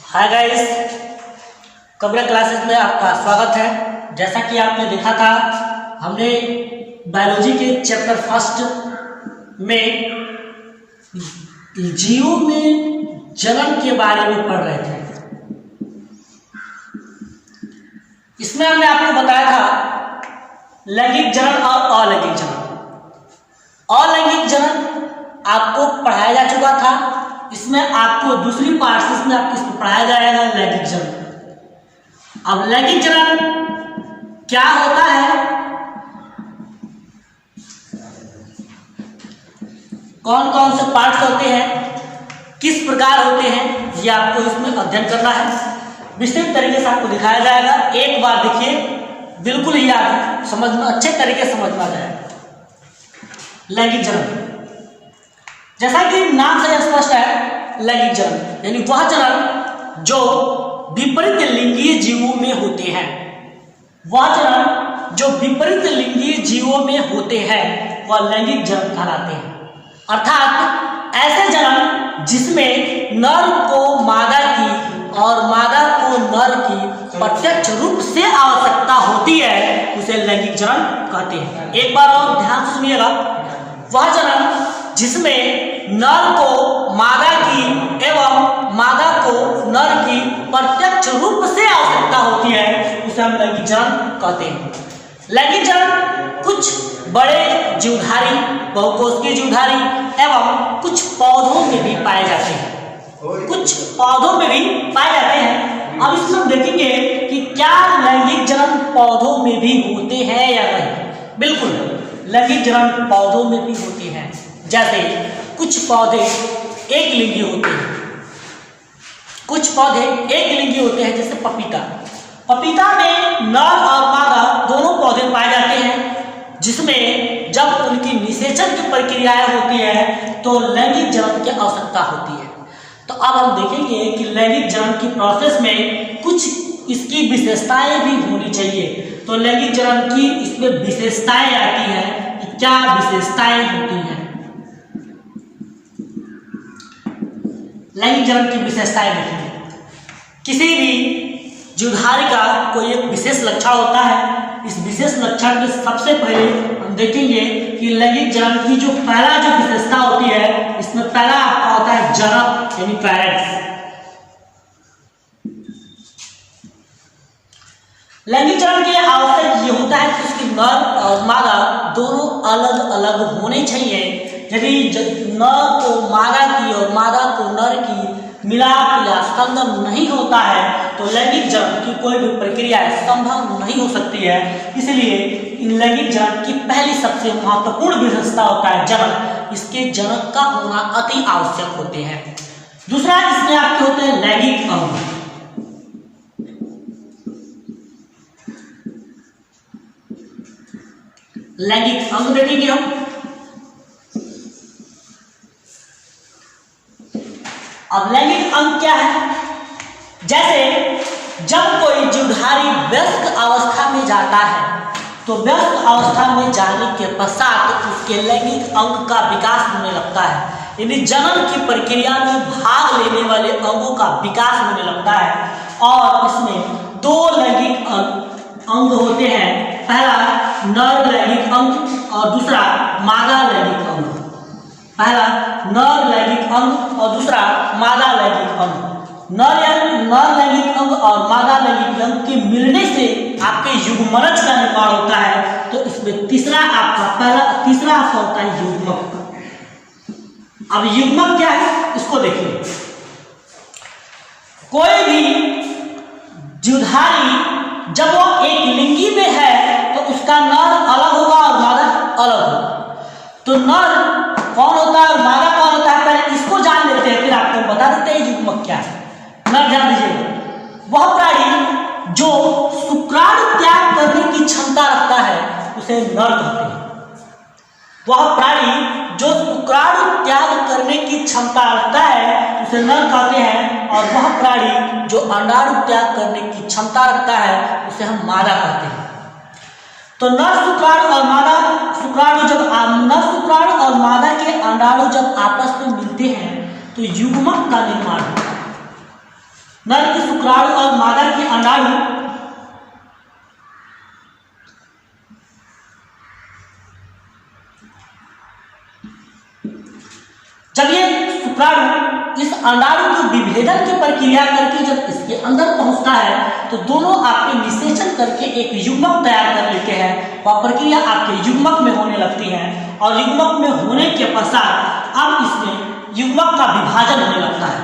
Hi guys, कब्र classes में आपका स्वागत है। जैसा कि आपने देखा था, हमने बायोलॉजी के चैप्टर फर्स्ट में जीवों में जनन के बारे में पढ़ रहे थे। इसमें हमने आपको बताया था लैंगिक जनन और अलैंगिक जनन। अलैंगिक जनन आपको पढ़ाया जा चुका था। इसमें आपको दूसरी पार्ट में आपको इसमें पढ़ाया जाएगा लैंगिक जनन। अब लैंगिक जनन क्या होता है, कौन कौन से पार्ट्स होते हैं, किस प्रकार होते हैं, ये आपको इसमें अध्ययन करना है। विस्तृत तरीके से आपको दिखाया जाएगा। एक बार देखिए, बिल्कुल ही आप समझ में अच्छे तरीके से समझ में आ जाएगा। लैंगिक जनन जैसा कि नाम से स्पष्ट है, लैंगिक जनन यानी वह जनन जो विपरीत लिंगीय जीवों में होते हैं। वह जनन जो विपरीत लिंगीय जीवों में होते हैं वह लैंगिक जनन कहलाते हैं। अर्थात ऐसे जनन जिसमें नर को मादा की और मादा को नर की प्रत्यक्ष रूप से आवश्यकता होती है, उसे लैंगिक जनन कहते हैं। एक बार और ध्यान से सुनिएगा, वह जनन जिसमें नर को मादा की एवं मादा को नर की प्रत्यक्ष रूप से आवश्यकता होती है, उसे हम लैंगिक जनन कहते हैं। लैंगिक जनन कुछ बड़े जीवधारी, बहुकोशिकीय जीवधारी एवं कुछ पौधों में भी पाए जाते हैं। कुछ पौधों में भी पाए जाते हैं। अब इसमें हम देखेंगे कि क्या लैंगिक जनन पौधों में भी होते हैं या नहीं। बिल्कुल, लैंगिक जनन पौधों में भी होते हैं। जैसे कुछ पौधे एक लिंगी होते हैं, कुछ पौधे एक लिंगी होते हैं, जैसे पपीता। पपीता में नर और मादा दोनों पौधे पाए जाते हैं, जिसमें जब उनकी निषेचन की प्रक्रियाएं होती है तो लैंगिक जनन की आवश्यकता होती है। तो अब हम देखेंगे कि लैंगिक जनन की प्रोसेस में कुछ इसकी विशेषताएं भी होनी चाहिए। तो लैंगिक जनन की इसमें विशेषताएं आती हैं कि क्या विशेषताएं होती हैं। लैंगिक जनन की विशेषताएं देखेंगे। किसी भी जीवधारी का कोई एक विशेष लक्षण होता है। इस विशेष लक्षण में सबसे पहले हम देखेंगे कि लैंगिक जनन की जो पहला जो विशेषता होती है, इसमें पहला आपका होता है जनक यानी पेरेंट्स। लैंगिक जनन के लिए आवश्यक ये होता है कि उसकी नर और मादा दोनों अलग अलग होने चाहिए। यदि नर को मादा की और मादा को नर की मिलाप या संगम नहीं होता है तो लैंगिक जनन की कोई भी प्रक्रिया संभव नहीं हो सकती है। इसलिए इन लैंगिक जनन की पहली सबसे महत्वपूर्ण विशेषता होता है जनक। इसके जनक का होना अति आवश्यक होते हैं। दूसरा, इसमें आपके होते हैं लैंगिक अंग। लैंगिक अंग देखेंगे हम। अब लैंगिक अंग क्या है? जैसे जब कोई जीवधारी व्यस्क अवस्था में जाता है तो व्यस्क अवस्था में जाने के पश्चात उसके लैंगिक अंग का विकास होने लगता है। यानी जनन की प्रक्रिया में भाग लेने वाले अंगों का विकास होने लगता है। और इसमें दो लैंगिक अंग होते हैं। पहला नर लैंगिक अंग और दूसरा मादा लैंगिक अंग। पहला नर लैंगिक अंग और दूसरा मादा लैंगिक अंग। नर लैंगिक अंग और मादा लैंगिक अंग के मिलने से आपके युग्मनज का निर्माण होता है। तो इसमें तीसरा आपका होता है युग्मक। अब युग्मक क्या है, इसको देखिए। कोई भी जीवधारी जब वो एक लिंगी में है तो उसका नर अलग होगा और मादा अलग होगा। तो नर कौन होता है और मादा कौन होता है, पहले इसको जान लेते हैं, फिर आपको बता देते हैं युग्मक क्या है। नर ध्यान दीजिएगा, वह प्राणी जो शुक्राणु त्याग करने की क्षमता रखता है उसे नर कहते हैं। वह प्राणी जो शुक्राणु त्याग करने की क्षमता रखता है उसे नर कहते हैं। और वह प्राणी जो अंडाणु त्याग करने की क्षमता रखता है उसे हम मादा कहते हैं। तो नर शुक्राणु और मादा नर शुक्राणु और मादा के अंडाणु जब आपस में मिलते हैं तो युग्मक का निर्माण होता है। नर की शुक्राणु और मादा की अंडाणु जब ये शुक्राणु इस अंडाणु की विभेदन की प्रक्रिया करके जब इसके अंदर पहुंचता है तो दोनों आपके निषेचन करके एक युग्मक तैयार कर लेते हैं। वह प्रक्रिया आपके युग्मक में होने लगती है और युग्मक में होने के पश्चात अब इसमें युग्मक का विभाजन होने लगता है,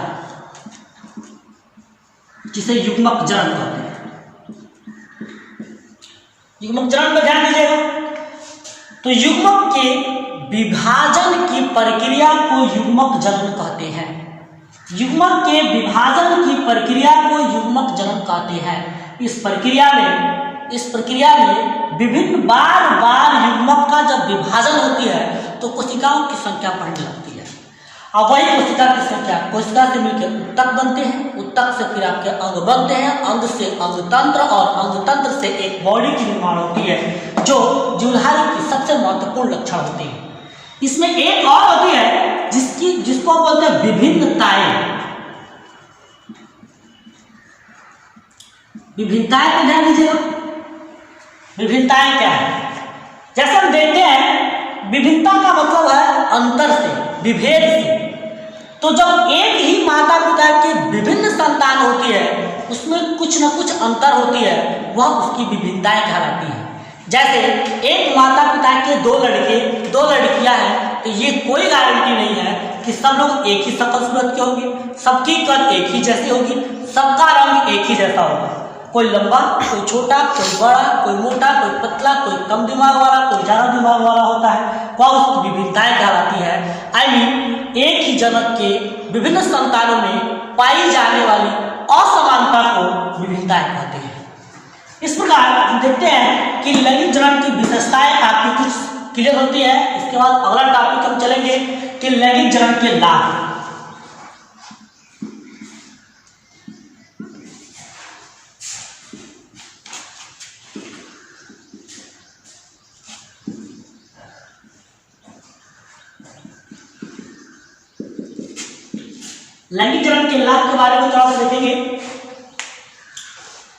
जिसे युग्मक जनन कहते हैं। युग्मक जनन पर ध्यान दीजिएगा। तो युग्मक के विभाजन की प्रक्रिया को युग्मक जनन कहते हैं। युग्मक के विभाजन की प्रक्रिया को युग्मक जनन कहते हैं। इस प्रक्रिया में विभिन्न बार युग्मक का जब विभाजन होती है तो कोशिकाओं की संख्या बढ़ने लगती है। अब वही कोशिका की संख्या कोशिका से मिलकर उत्तक बनते हैं, उत्तक से फिर आपके अंग बनते हैं, अंग से अंगतंत्र और अंगतंत्र से एक बॉडी की निर्माण होती है जो जीवधारी की सबसे महत्वपूर्ण लक्षण होती है। इसमें एक और होती है जिसको बोलते हैं विभिन्नताएं। विभिन्नताएं को ध्यान दीजिएगा। विभिन्नताएं क्या है? जैसे हम देखते हैं विभिन्नता का मतलब है अंतर से, विभेद से। तो जब एक ही माता पिता की विभिन्न संतान होती है उसमें कुछ न कुछ अंतर होती है, वह उसकी विभिन्नताएं कहलाती है। जैसे एक माता पिता के दो लड़के दो लड़कियां हैं तो ये कोई गारंटी नहीं है कि सब लोग एक ही शक्ल सूरत के होंगे, सबकी कद एक ही जैसी होगी, सबका रंग एक ही जैसा होगा। कोई लंबा, कोई छोटा, कोई बड़ा, कोई मोटा, कोई पतला, कोई कम दिमाग वाला, कोई ज़्यादा दिमाग वाला होता है, वह उसकी विभिन्नताएं कहलाती है। एक ही जनक के विभिन्न संतानों में पाई जाने वाली असमानता को विभिन्नताएं कहते हैं। इस प्रकार हम देखते हैं कि लैंगिक जनन की विशेषताएं आपकी कुछ क्लियर होती है। इसके बाद अगला टॉपिक हम चलेंगे कि लैंगिक जनन के लाभ। लैंगिक जनन के लाभ के बारे में थोड़ा सा देखेंगे।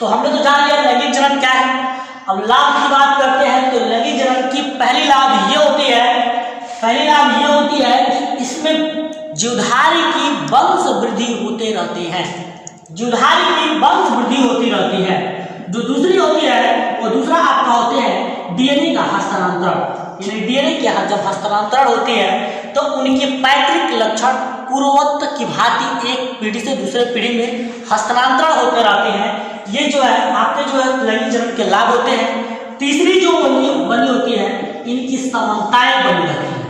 तो हमने तो जान लिया लैंगिक जनन क्या है। अब लाभ की बात करते हैं तो लैंगिक जनन की पहली लाभ ये होती है कि इसमें जीवधारी की वंश वृद्धि होते रहते हैं। जीवधारी की वंश वृद्धि होती रहती है। जो दूसरी होती है वो दूसरा आपका होते हैं डीएनए का हस्तांतरण। यानी डीएनए की जब हस्तांतरण होती है तो उनके पैतृक लक्षण पूर्ववत की भांति एक पीढ़ी से दूसरे पीढ़ी में हस्तांतरण होते रहते हैं। ये जो है आपके जो है लैंगिक जनन के लाभ होते हैं। तीसरी जो बनी होती है इनकी समानताएं बनी रहती है।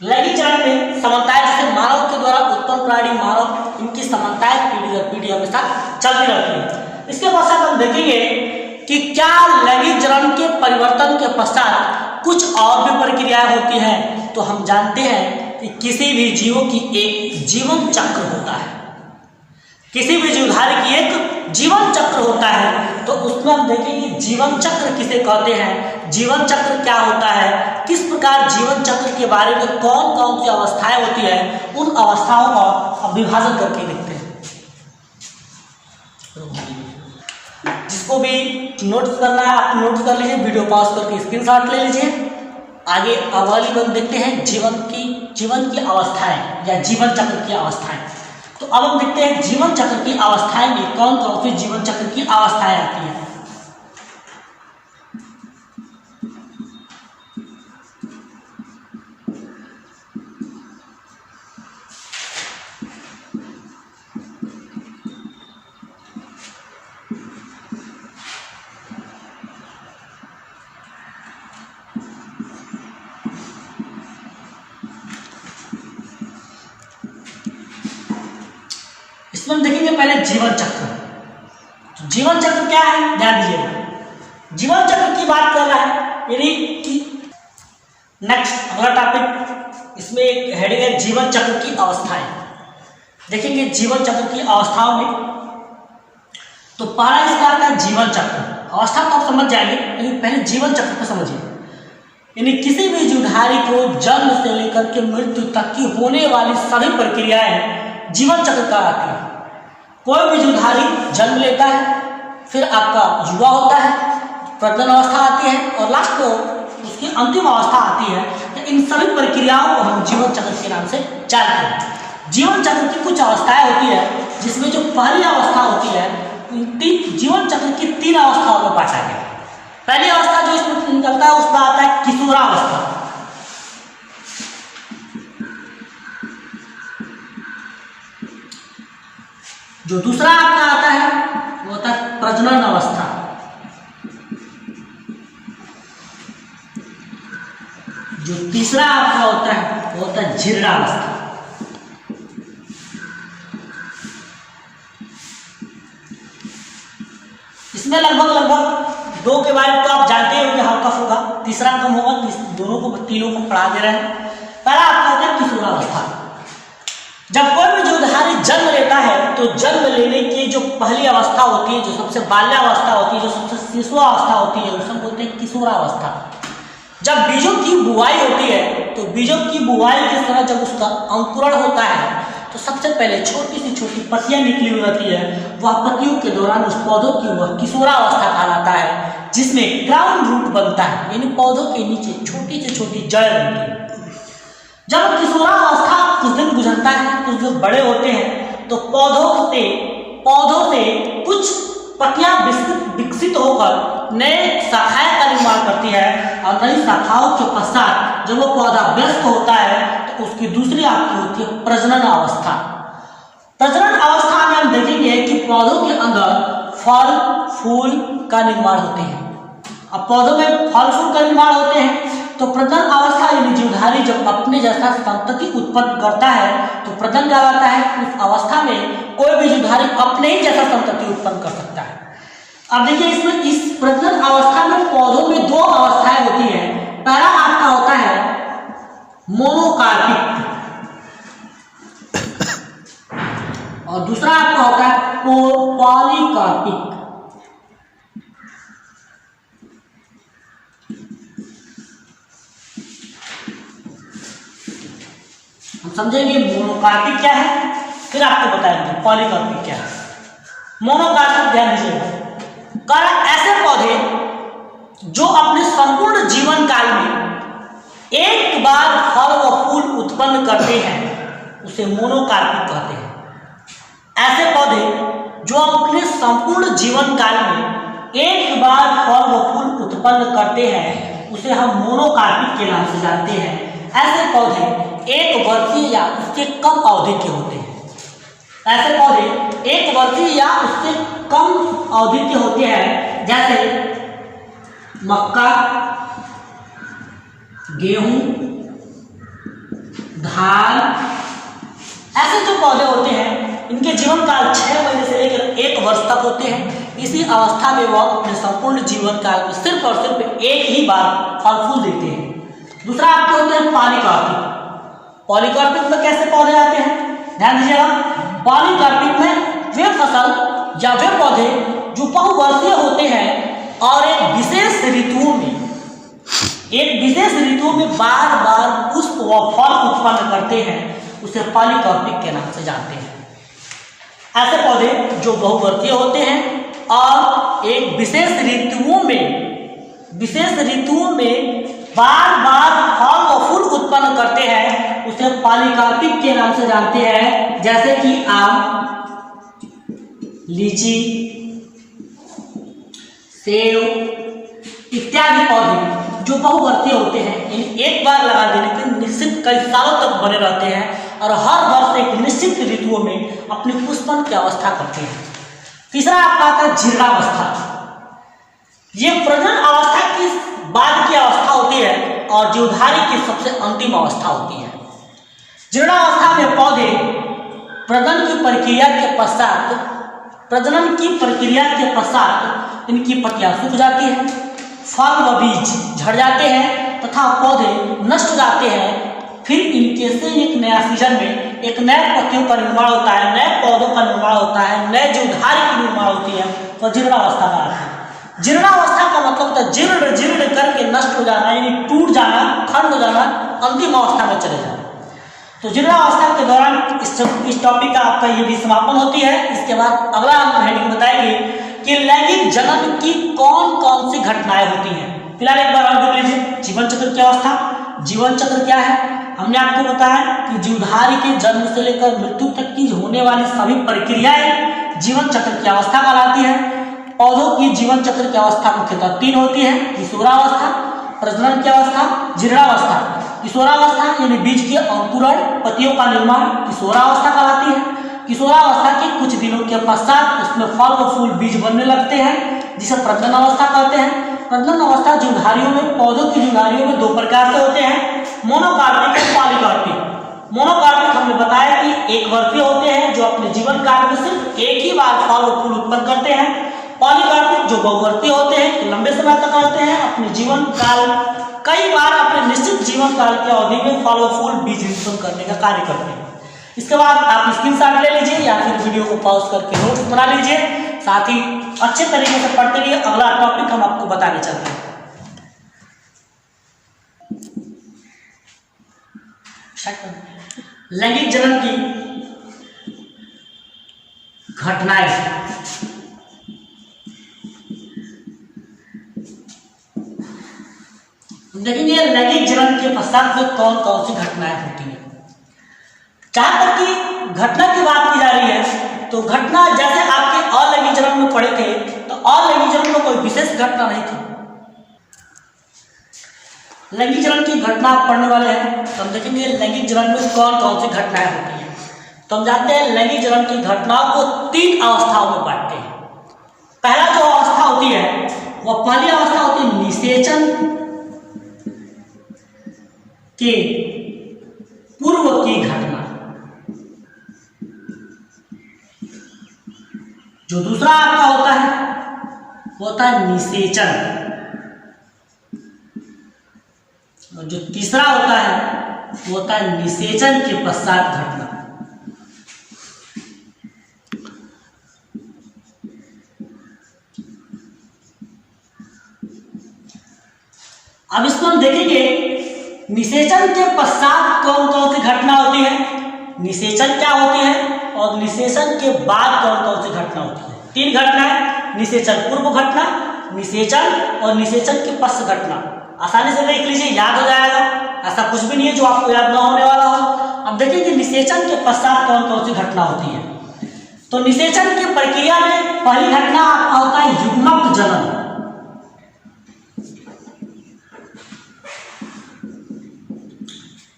लैंगिक जनन में समानताएं जैसे मानव के द्वारा उत्पन्न प्राणी मानव, इनकी समानताएं पीढ़ी दर पीढ़ी हमेशा चलती रहती है। इसके पश्चात हम देखेंगे कि क्या लैंगिक जनन के परिवर्तन के पश्चात कुछ और भी प्रक्रियाएं होती हैं। तो हम जानते हैं कि किसी भी जीवों की एक जीवन चक्र होता है। किसी भी जीवधारी की एक जीवन चक्र होता है। तो उसमें हम देखेंगे जीवन चक्र किसे कहते हैं, जीवन चक्र क्या होता है, किस प्रकार जीवन चक्र के बारे में कौन कौन सी अवस्थाएं होती है, उन अवस्थाओं का विभाजन करके देखते हैं। जिसको भी नोट्स करना है आप नोट्स कर लीजिए, वीडियो पॉज करके स्क्रीनशॉट ले लीजिए। आगे अगली बात देखते हैं जीवन की अवस्थाएं या जीवन चक्र की अवस्थाएं। तो अब हम देखते हैं जीवन चक्र की अवस्थाएं में कौन कौन सी जीवन चक्र की अवस्थाएं आती हैं। इसमें हम देखेंगे पहले जीवन चक्र। तो जीवन चक्र क्या है ध्यान दीजिएगा। जीवन चक्र की बात कर रहा है यानी कि नेक्स्ट अगला टॉपिक इसमें एक हेडिंग है जीवन चक्र की अवस्थाएं। देखेंगे जीवन चक्र की अवस्थाओं में तो पहला इसका आता है जीवन चक्र। अवस्था तो आप समझ जाएंगे लेकिन पहले जीवन चक्र को समझिए। यानी किसी भी जीवधारी को जन्म से लेकर के मृत्यु तक की होने वाली सभी प्रक्रियाएं जीवन चक्र कहलाती है। कोई भी जीवधारी जन्म लेता है, फिर आपका युवा होता है, प्रजनन अवस्था आती है और लास्ट को उसकी अंतिम अवस्था आती है। तो इन सभी प्रक्रियाओं को हम जीवन चक्र के नाम से जानते हैं। जीवन चक्र की कुछ अवस्थाएं होती है, जिसमें जो पहली अवस्था होती है, जीवन चक्र की 3 अवस्थाओं में बांटा गया। पहली अवस्था जो इसमें निकलता है उसमें आता है किशोरावस्था। जो दूसरा आपका आता है वो होता है प्रजनन अवस्था। जो तीसरा आपका होता है वो होता है जीर्णावस्था। इसमें लगभग 2 के बारे में तो आप जानते ही होंगे, हल्का फुल्का। तीसरा कम होगा, दोनों को तीनों को पढ़ा दे रहे हैं। पहला आपका होता है किशोरावस्था। जब कोई भी जीवधारी जन्म लेता है तो जन्म लेने की जो पहली अवस्था होती है, जो सबसे बाल्यावस्था होती है, जो सबसे शिशुअवस्था होती है, उसे बोलते हैं किशोरावस्था। जब बीजों की बुआई होती है तो बीजों की बुआई के समय जब उसका अंकुरण होता है तो सबसे पहले छोटी सी छोटी पत्तियां निकली हुई रहती है। वह पत्तियों के दौरान उस पौधों की वह किशोरावस्था कहलाता है, जिसमें ग्राउंड रूट बनता है, यानी पौधों के नीचे छोटी से छोटी जड़ बनती है। जब किशोरावस्था कुछ दिन गुजरता है, कुछ दिन बड़े होते हैं, तो पौधों से कुछ पत्तियां विकसित होकर नए शाखाएं का निर्माण करती है और नई शाखाओं के पश्चात जब वो पौधा व्यस्त होता है तो उसकी दूसरी आपकी होती है प्रजनन अवस्था। प्रजनन अवस्था में हम देखेंगे कि पौधों के अंदर फल फूल का निर्माण होते हैं। अब पौधों में फल फूल का निर्माण होते हैं तो प्रजनन अवस्था यानी जीवधारी जब अपने जैसा संतति उत्पन्न करता है तो प्रजनन कहलाता है। उस अवस्था में कोई भी जीवधारी अपने ही जैसा संतति उत्पन्न कर सकता है। अब देखिए इसमें इस प्रजनन अवस्था में पौधों में 2 अवस्थाएं होती है। पहला आपका होता है मोनोकार्पिक और दूसरा आपका होता है पॉलीकार्पिक। हम समझेंगे मोनोकार्पिक क्या है, फिर आपको बताएंगे पॉलीकार्पिक क्या है। मोनोकार्पिक ध्यान दीजिएगा, कारण ऐसे पौधे जो अपने संपूर्ण जीवन काल में एक बार फल व फूल उत्पन्न करते हैं उसे मोनोकार्पिक कहते हैं। ऐसे पौधे जो अपने संपूर्ण जीवन काल में एक बार फल व फूल उत्पन्न करते हैं उसे हम मोनोकार्पिक के नाम से जानते हैं। ऐसे पौधे 1 वर्षीय या उससे कम अवधि के होते हैं। ऐसे पौधे 1 वर्षीय या उससे कम अवधि के होते हैं, जैसे मक्का, गेहूं, धान। ऐसे जो पौधे होते हैं इनके जीवन काल 6 महीने से लेकर 1 वर्ष तक होते हैं। इसी अवस्था में वह अपने संपूर्ण जीवन काल में सिर्फ और सिर्फ एक ही बार फल फूल देते हैं। दूसरा आपके होते हैं पॉलीकार्पिक। पॉलीकार्पिक में कैसे पौधे आते हैं, ध्यान दीजिएगा। पॉलीकार्पिक में वे फसल या वे पौधे जो बहुवर्षीय होते हैं और एक विशेष ऋतुओं में बार बार पुष्प व फल उत्पन्न करते हैं, उसे पॉलीकार्पिक के नाम से जानते हैं। ऐसे पौधे जो बहुवर्षीय होते हैं और एक विशेष ऋतुओं में बार बार फल व फूल उत्पन्न करते हैं, उसे पॉलीकार्पिक के नाम से जानते हैं। जैसे कि आम, लीची, सेब इत्यादि पौधे जो बहुवर्षीय होते हैं, एक बार लगा देने के निश्चित कई सालों तक बने रहते हैं और हर वर्ष एक निश्चित ऋतुओं में अपनी पुष्पन की अवस्था करते हैं। तीसरा आपका आता है जीर्णावस्था। ये प्रजनन अवस्था की बाद की अवस्था होती है और जीवधारी की सबसे अंतिम अवस्था होती है। जीर्णावस्था में पौधे प्रजनन की प्रक्रिया के पश्चात इनकी पत्तियां सूख जाती हैं, फल व बीज झड़ जाते हैं तथा पौधे नष्ट हो जाते हैं। फिर इनके से एक नया सीजन में एक नए पत्तियों का निर्माण होता है, नए पौधों का निर्माण होता है, नए जीवधारी की निर्माण होती है, तो जीर्णावस्था का आता है। जीर्णावस्था का मतलब होता है जीर्ण करके नष्ट हो जाना, यानी टूट जाना, खंड हो जाना, अंतिम अवस्था में चले जाना। तो जीर्णावस्था के दौरान इस टॉपिक का आपका ये भी समापन होती है। इसके बाद अगला हम हेडिंग बताएंगे कि लैंगिक जनन की कौन कौन सी घटनाएं होती हैं। फिलहाल एक बार और देख लीजिए जीवन चक्र की अवस्था। जीवन चक्र क्या है? हमने आपको बताया कि जीवधारी के जन्म से लेकर मृत्यु तक की होने वाली सभी प्रक्रियाएं जीवन चक्र की अवस्था कहलाती है। पौधों की जीवन चक्र की अवस्था मुख्यतः 3 होती है: किशोरावस्था, प्रजनन की अवस्था, जीर्णावस्था। किशोरावस्था यानी बीज के अंकुरण, पत्तियों का निर्माण किशोरावस्था कहलाती है। किशोरावस्था के कुछ दिनों के पश्चात उसमें फल व फूल बीज बनने लगते हैं, जिसे प्रजनन अवस्था कहते हैं। प्रजनन अवस्था जीवधारियों में, पौधों की जीवधारियों में 2 प्रकार से होते हैं: मोनोकार्पिक और पॉलीकार्पिक। मोनोकार्पिक हमने बताया कि एक वर्षीय होते हैं जो अपने जीवन काल में सिर्फ एक ही बार फल और फूल उत्पन्न करते हैं। पॉलीकार्पिक जो बहुवर्षीय होते हैं, लंबे समय तक रहते हैं, अपने जीवन काल कई बार अपने निश्चित जीवन काल की अवधि में फल और फूल बीज उत्पन्न करने का कार्य करते हैं। इसके बाद आप स्क्रीनशॉट ले लीजिए या फिर वीडियो को पॉज करके नोट्स बना लीजिए। साथ ही अच्छे तरीके से पढ़ते रहिए। अगला टॉपिक हम आपको बताने चलते हैं। लैंगिक जनन की घटनाएं। देखेंगे लैंगिक जनन के पश्चात में कौन कौन सी घटनाएं होती हैं। जहां तक कि घटना की बात की जा रही है तो घटना जैसे आपके अलैंगिक जनन में पढ़े थे तो अलैंगिक जनन में कोई विशेष घटना नहीं थी। लैंगिक जनन की घटना आप पढ़ने वाले हैं तो हम देखेंगे लैंगिक जनन में कौन कौन सी घटनाएं होती हैं। तो हम जानते हैं लैंगिक जनन की घटनाओं को 3 अवस्थाओं में बांटते हैं। पहला जो अवस्था होती है वह पहली अवस्था होती है निषेचन के पूर्व की घटना। जो दूसरा आपका होता है वो होता है निषेचन, और जो तीसरा होता है वो होता है निषेचन के पश्चात घटना। अब इसको हम देखेंगे निषेचन के पश्चात कौन कौन सी घटना होती है, निषेचन क्या होती है और निषेचन के बाद कौन कौन सी घटना होती है। 3 घटनाएं: निषेचन पूर्व घटना, निषेचन और निषेचन के पश्चात घटना। आसानी से देख लीजिए, याद हो जाएगा। ऐसा कुछ भी नहीं है जो आपको याद ना होने वाला हो। अब देखिए कि निषेचन के पश्चात कौन कौन सी घटना होती है। तो निषेचन की प्रक्रिया में पहली घटना आपका होता है युग्मक जनन।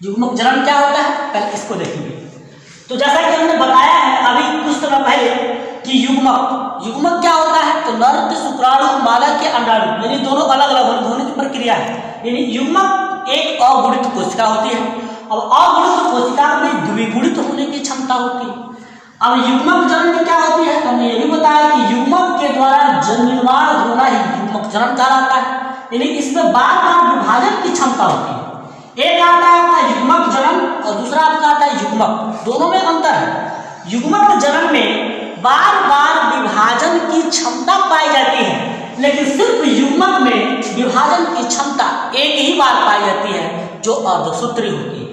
युग्मक जनन क्या होता है पहले इसको देखेंगे। तो जैसा कि हमने बताया है अभी कुछ समय पहले कि युग्मक क्या होता है, तो नर के शुक्राणु, मादा के अंडाणु, यानी दोनों अलग अलग होने की प्रक्रिया है। यानी युग्मक एक अगुणित कोशिका होती है। अब अगुणित कोशिका में द्विगुणित होने की क्षमता होती है। अब युग्मक जनन में क्या होती है, तो हमने ये भी बताया कि युग्मक के द्वारा जन निर्माण होना ही युग्मक जनन कहलाता है। यानी इसमें बार बार विभाजन की क्षमता होती है। एक आता है आपका युग्मक जनन और दूसरा आपका आता है युग्मक, दोनों में अंतर है। युग्मक जनन में बार बार विभाजन की क्षमता पाई जाती है, लेकिन सिर्फ युग्मक में विभाजन की क्षमता एक ही बार पाई जाती है जो अर्धसूत्री होती है।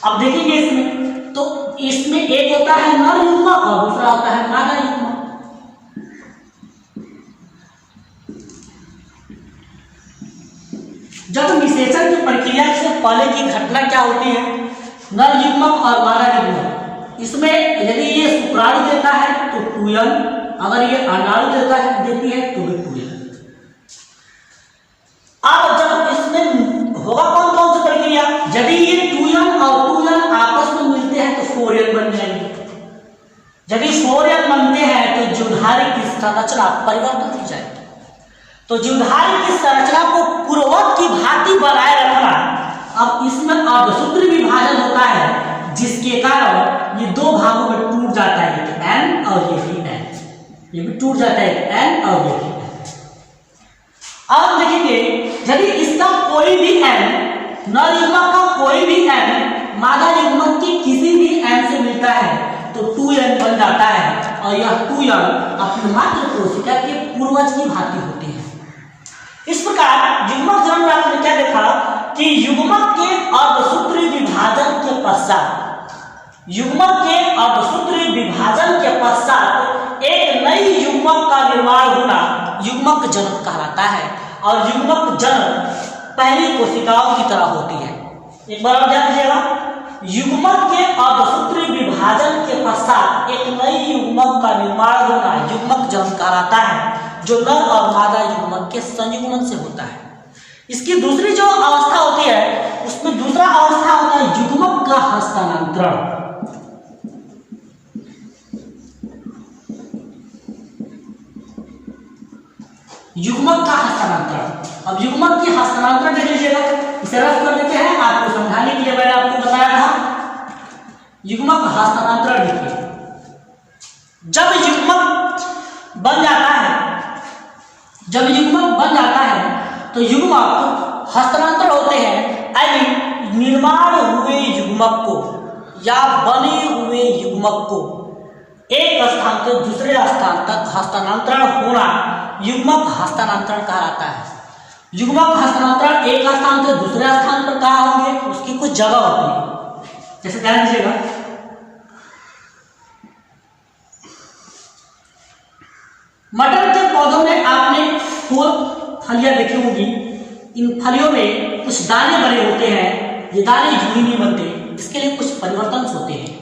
अब देखेंगे इसमें, तो इसमें एक होता है नर युग्मक और दूसरा होता है मादा युग्मक। जब निषेचन की प्रक्रिया से पहले की घटना क्या होती है, नर युग्मक और मादा युग्मक। इसमें यदि ये शुक्राणु देता है तो 2n, अगर ये अंडाणु देता है देती है तो भी 2n। अब जब इसमें होगा कौन कौन सी प्रक्रिया, यदि ये 2n और 2n आपस में मिलते हैं तो 4n बन जाएंगे। यदि 4n बनते हैं तो जीवधारी की संरचना परिवर्तन हो जाएगी। तो जीवधारी की संरचना को पूर्ववत की भांति बनाए रखना। अब इसमें अर्धसूत्री विभाजन होता है जिसके कारण ये 2 भागों में टूट जाता है, एक n और ये भी n, ये भी टूट जाता है n और ये भी n। अब देखेंगे यदि इसका कोई भी n, नर युग्मक का कोई भी n मादा युग्मक की किसी भी n से मिलता है तो 2n बन जाता है और यह 2n अपनी मात्र कोशिका के पूर्वज की भांति होती है। इस प्रकार युग्मक जनन में आपने क्या देखा कि युग्मक के अर्धसूत्री विभाजन के पश्चात युग्मक के अर्धसूत्री विभाजन के पश्चात एक नई युग्मक का निर्माण होना युग्मक जन्म कहलाता है। और युग्मक जन्म पहली कोशिकाओं की तरह होती है। एक बार और ध्यान दीजिएगा, युग्मक के अर्धसूत्री विभाजन के पश्चात एक नई युग्मक का निर्माण होना युग्मक जन्म कहलाता है, जो नर और मादा युग्मक के संयुग्मन से होता है। इसकी दूसरी जो अवस्था होती है उसमें दूसरा अवस्था होता है युग्मक का हस्तांतरण। युग्मक का हस्तांतरण। अब युग्मक की हस्तांतरण देख लीजिएगा, इसे रफ कर देते हैं आपको समझाने के लिए। मैंने आपको बताया था युग्मक हस्तांतरण देखिए, जब युग्मक बन जाता है तो युग्मक हस्तांतरण होते हैं। यानी निर्माण हुए युग्मक को या बने हुए युग्मक को एक स्थान से दूसरे स्थान तक हस्तांतरण होना युग्मक हस्तांतरण कहलाता है। युग्मक हस्तांतरण एक स्थान से दूसरे स्थान पर कहाँ होंगे, उसकी कुछ जगह होती है। जैसे ध्यान दीजिएगा, मटर के पौधों में आपने फलियां देखी होंगी। इन फलियों में कुछ दाने बने होते हैं, ये दाने यूं नहीं बनते, इसके लिए कुछ परिवर्तन होते हैं।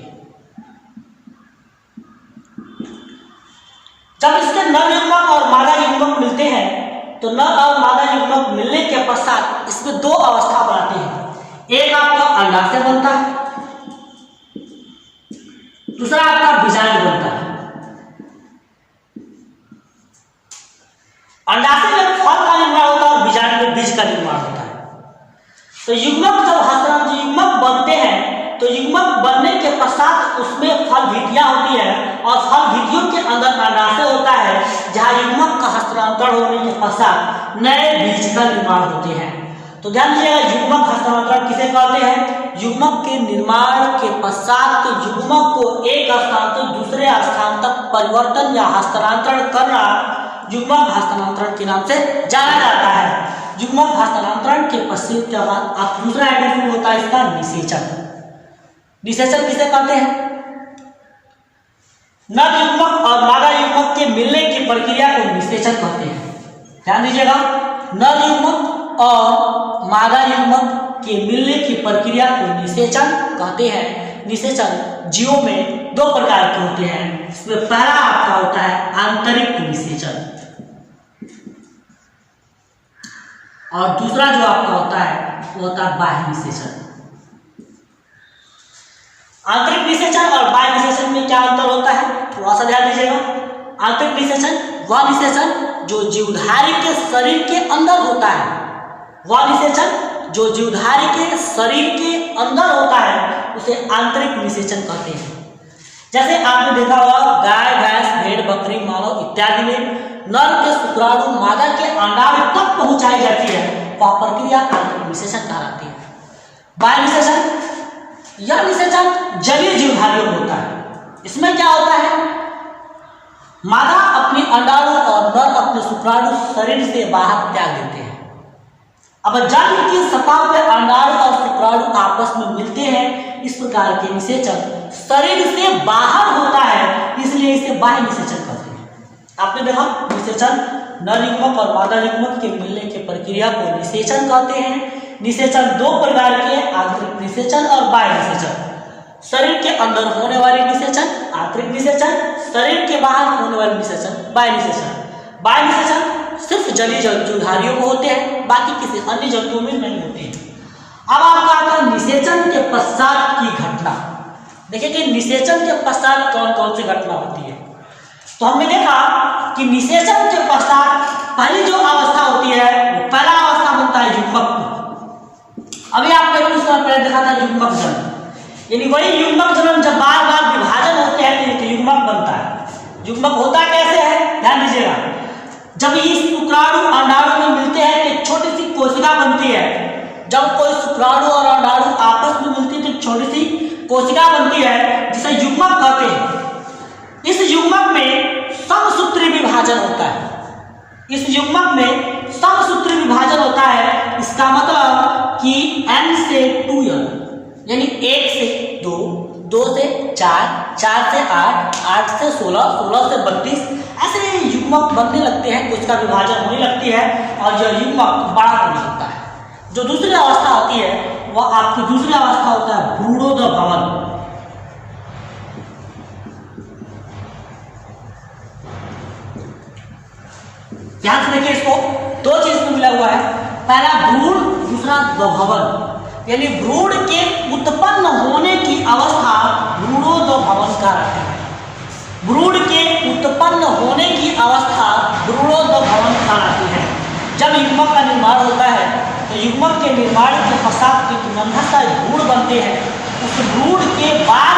जब इसके नर युग्मक और मादा युग्मक मिलते हैं तो नर और मादा युग्मक मिलने के पश्चात इसमें दो अवस्था बनाते हैं। एक आपका अंडाशय बनता है, दूसरा आपका बीजांड बनता है। अंडाशय में फल का निर्माण होता है और बीजांड में बीज का निर्माण होता है। तो युग्मक जब हस्तांतरण युग्मक बनते हैं तो युग्मक बनने के पश्चात उसमें फल भित्तियां होती है और फल भित्तियों के अंदर अंडाशय होता है, जहां युग्मक का हस्तांतरण होने के पश्चात नए बीज का निर्माण होते हैं। तो ध्यान दीजिएगा, युग्मक हस्तांतरण किसे कहते हैं? युग्मक के निर्माण के पश्चात युग्मक को एक स्थान से दूसरे स्थान तक परिवर्तन या हस्तांतरण करना युग्मक हस्तांतरण के नाम से जाना जाता है। युग्मक हस्तांतरण के पश्चात के बाद आप दूसरा एडिशन होता है इसका निषेचन। निषेचन किसे कहते हैं? नर युग्मक और मादा युग्मक के मिलने की प्रक्रिया को निषेचन कहते हैं। ध्यान दीजिएगा, नर युग्मक और मादा युग्मक के मिलने की प्रक्रिया को निषेचन कहते हैं। निषेचन जीवों में दो प्रकार के होते हैं। इसमें पहला आपका होता है आंतरिक निषेचन और दूसरा जो आपका होता है वो होता है बाह्य निषेचन। आंतरिक निषेचन और बाह्य निषेचन में क्या अंतर होता है, थोड़ा सा ध्यान दीजिएगा। आंतरिक निषेचन वह निषेचन जो जीवधारी के शरीर के अंदर होता है, वह निषेचन जो जीवधारी के शरीर के अंदर होता है उसे आंतरिक निषेचन कहते हैं। जैसे आपने देखा होगा गाय, भैंस, भेड़, बकरी, मानव इत्यादि में नर के शुक्राणु मादा के अंडाणु तक पहुंचाई जाती है, वह प्रक्रिया आंतरिक निषेचन कहलाती है। बाह्य निषेचन, यह निषेचन जलीय जीवधारियों में होता है। इसमें क्या होता है, मादा अपनी अंडाणु और नर अपने शुक्राणु शरीर से बाहर त्याग देते हैं। अब जल की सतह पर अंडाणु और शुक्राणु आपस में मिलते हैं, इस प्रकार के निषेचन शरीर से बाहर होता है, इसलिए इसे बाह्य निषेचन कहते हैं। आपने देखा निषेचन नर युग्मक और मादा युग्मक के मिलने की प्रक्रिया को निषेचन कहते हैं। निषेचन दो प्रकार के, आंतरिक निषेचन और बाह्य निषेचन। शरीर के अंदर होने वाले निषेचन आंतरिक निषेचन, शरीर के बाहर होने वाले निषेचन बाह्य निषेचन। बाह्य निषेचन सिर्फ जलीय जीवधारियों में होते हैं, बाकी किसी अन्य जंतुओं में नहीं होते हैं। अब आपका आता है निषेचन के पश्चात की घटना। देखिए कि निषेचन के पश्चात कौन कौन सी घटना होती है। तो हमने देखा कि निषेचन के पश्चात पहली जो अवस्था होती है वो पहला अवस्था बनता है युग्मक। अभी आपने कुछ समय पहले देखा था युग्मक जन्म, यानी वही युग्मक जन्म जब बार बार विभाजन होते हैं तो युग्मक बनता है। युग्मक होता कैसे है, ध्यान दीजिएगा। जब इस शुक्राणु अंडाणु में मिलते हैं तो छोटी सी कोशिका बनती है। जब कोई शुक्राणु और अंडाणु आपस में मिलती है तो छोटी सी कोशिका बनती है, जिसे युग्मक कहते हैं। इस युग्मक में समसूत्री विभाजन होता है। इस युग्मक में समसूत्री विभाजन होता है। इसका मतलब कि N से 2N यानी 1 से 2, 2 से 4, 4 से 8, 8 से 16, 16 से 32, ऐसे युग्मक बनने लगते हैं, कुछ का विभाजन होने लगती है और यह युग्मक बड़ा होने लगता है। जो दूसरी अवस्था होती है वह आपकी दूसरी अवस्था होता है भ्रूणोदय भवन। ध्यान से देखिए, इसको दो चीज में मिला हुआ है, पहला भ्रूण, दूसरा भवन, यानी भ्रूण के उत्पन्न होने की अवस्था भ्रूणोदय भवन कहलाती है। भ्रूण के उत्पन्न होने की अवस्था भ्रूणोदय भवन कहलाती है। जब युग्मक का निर्माण होता है तो युग्मक के निर्माण के पश्चात एक नन्हा भ्रूण बनते हैं। उस भ्रूण के बार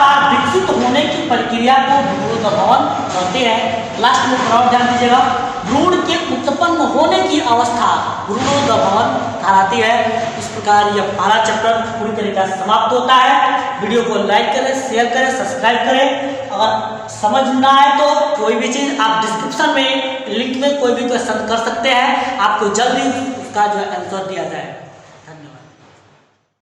बार विकसित होने की प्रक्रिया को भ्रूणोदय भवन कहते हैं। लास्ट में थोड़ा ध्यान दीजिएगा, भ्रूण के उत्पन्न होने की अवस्था भ्रूणोदय भवन कहलाती है। इस प्रकार यह पहला चैप्टर पूरी तरीके से समाप्त होता है। वीडियो को लाइक करें, शेयर करें, सब्सक्राइब करें। अगर समझ ना आए तो कोई भी चीज़ आप डिस्क्रिप्शन में लिंक में कोई भी क्वेश्चन कर सकते हैं, आपको जल्दी उसका जो है आंसर दिया जाए।